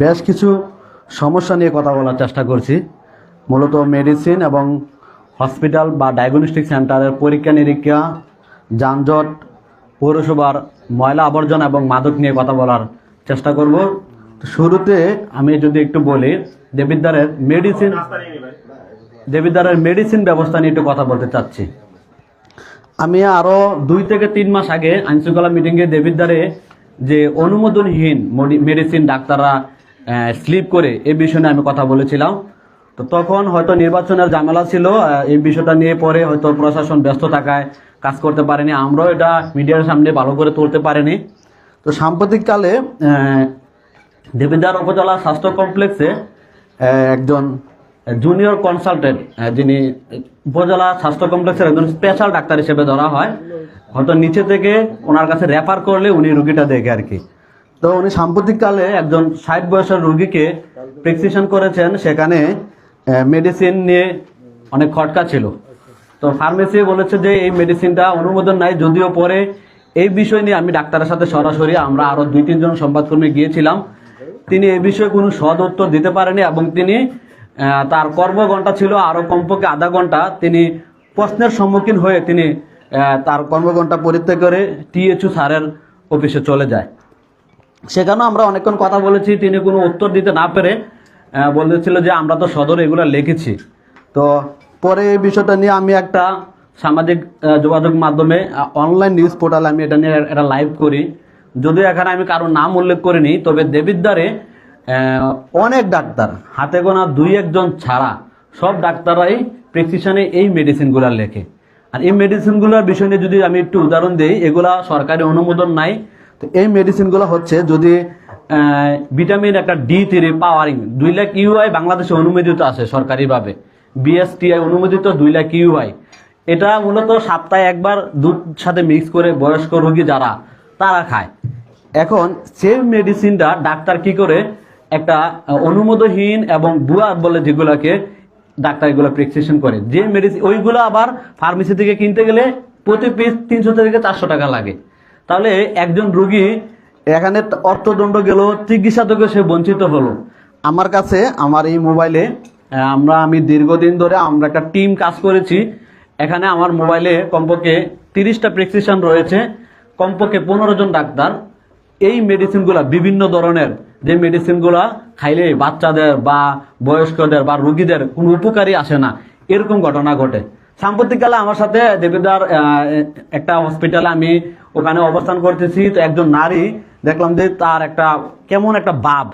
বেশ কিছু সমস্যা নিয়ে কথা বলার চেষ্টা করছি। মূলত মেডিসিন এবং হসপিটাল বা ডায়াগনস্টিক সেন্টারের পরীক্ষা নিরীক্ষা, যানজট, পৌরসভার ময়লা আবর্জনা এবং মাদক নিয়ে কথা বলার চেষ্টা করব। তো শুরুতে আমি যদি একটু বলি, দেবিদ্বারের মেডিসিন ব্যবস্থা নিয়ে একটু কথা বলতে চাচ্ছি। আমি আরও 2 থেকে 3 মাস আগে আইনশৃঙ্খলা মিটিংয়ে দেবিদ্বারে যে অনুমোদনহীন মেডিসিন ডাক্তাররা স্লিপ করে এই বিষয় নিয়ে আমি কথা বলেছিলাম। তো তখন হয়তো নির্বাচনের ঝামেলা ছিল, এই বিষয়টা নিয়ে পরে হয়তো প্রশাসন ব্যস্ত থাকায় কাজ করতে পারেনি, আমরাও এটা মিডিয়ার সামনে ভালো করে তুলতে পারিনি। তো সাম্প্রতিককালে দেবিদ্বার উপজেলা স্বাস্থ্য কমপ্লেক্সে একজন জুনিয়র কনসালটেন্ট, যিনি উপজেলা স্বাস্থ্য কমপ্লেক্সের একজন স্পেশাল ডাক্তার হিসেবে ধরা হয়, হয়তো নিচে থেকে ওনার কাছে রেফার করলে উনি রুগীটা দেখে আর কি। তো উনি সাম্প্রতিককালে একজন 60 বয়সের রুগীকে প্রেসক্রিপশন করেছেন, সেখানে মেডিসিন নিয়ে অনেক খটকা ছিল। তো ফার্মেসি বলেছে যে এই মেডিসিনটা অনুমোদন নাই, যদিও পরে এই বিষয় নিয়ে আমি ডাক্তারের সাথে সরাসরি আমরা আরও 2-3 জন সংবাদকর্মী গিয়েছিলাম। তিনি এই বিষয়ে কোনো সদ উত্তর দিতে পারেনি এবং তিনি তার কর্মঘণ্টা ছিল আরও কমপক্ষে আধা ঘন্টা, তিনি প্রশ্নের সম্মুখীন হয়ে তিনি তার কর্মঘণ্টা পরিত্যাগ করে টিএচও স্যারের অফিসে চলে যায়। সেখানেও আমরা অনেকক্ষণ কথা বলেছি, তিনি কোনো উত্তর দিতে না পেরে বলেছিল যে আমরা তো সদরে এগুলো লিখেছি। তো পরে এই বিষয়টা নিয়ে আমি একটা সামাজিক যোগাযোগ মাধ্যমে অনলাইন নিউজ পোর্টালে আমি এটা নিয়ে একটা লাইভ করি। যদিও এখানে আমি কারোর নাম উল্লেখ করিনি, তবে দেবিদ্বারে অনেক ডাক্তার, হাতে গোনা 2-1 জন ছাড়া সব ডাক্তাররাই প্রেসক্রিপশনে এই মেডিসিনগুলো লেখে। আর এই মেডিসিনগুলোর বিষয় নিয়ে যদি আমি একটু উদাহরণ দিই, এগুলা সরকারি অনুমোদন নাই। তো এই মেডিসিনগুলো হচ্ছে, যদি ভিটামিন একটা D3 পাওয়ারিং 2 লাখ ইউআই বাংলাদেশে অনুমোদিত আছে সরকারিভাবে, বিএসটিআই অনুমোদিত 2 লাখ ইউআই। এটা মূলত সপ্তাহে একবার দুধ সাথে মিক্স করে বয়স্ক রোগী যারা তারা খায়। এখন সেই মেডিসিনটা ডাক্তার কি করে একটা অনুমোদনহীন এবং ভুয়া বলে যেগুলোকে ডাক্তার এগুলো প্রেসক্রিপশন করে, যে মেডিসিন ওইগুলো আবার ফার্মেসি থেকে কিনতে গেলে প্রতি পিস 300 থেকে 400 টাকা লাগে। তাহলে একজন রোগী এখানে অর্থদণ্ড গেল, চিকিৎসা থেকে সে বঞ্চিত হলো। আমার কাছে আমার এই মোবাইলে আমি দীর্ঘদিন ধরে আমরা একটা টিম কাজ করেছি। এখানে আমার মোবাইলে কমপক্ষে 30টা প্রেসক্রিপশন রয়েছে, কমপক্ষে 15 জন ডাক্তার এই মেডিসিনগুলা, বিভিন্ন ধরনের যে মেডিসিনগুলা খাইলে বাচ্চাদের বা বয়স্কদের বা রোগীদের কোনো উপকারী আসে না, এরকম ঘটনা ঘটে। সাম্প্রতিককালে আমার সাথে দেবিদ্বার একটা হসপিটালে আমি ওখানে অবস্থান করতেছি। তো একজন নারী দেখলাম যে তার একটা কেমন একটা ভাব,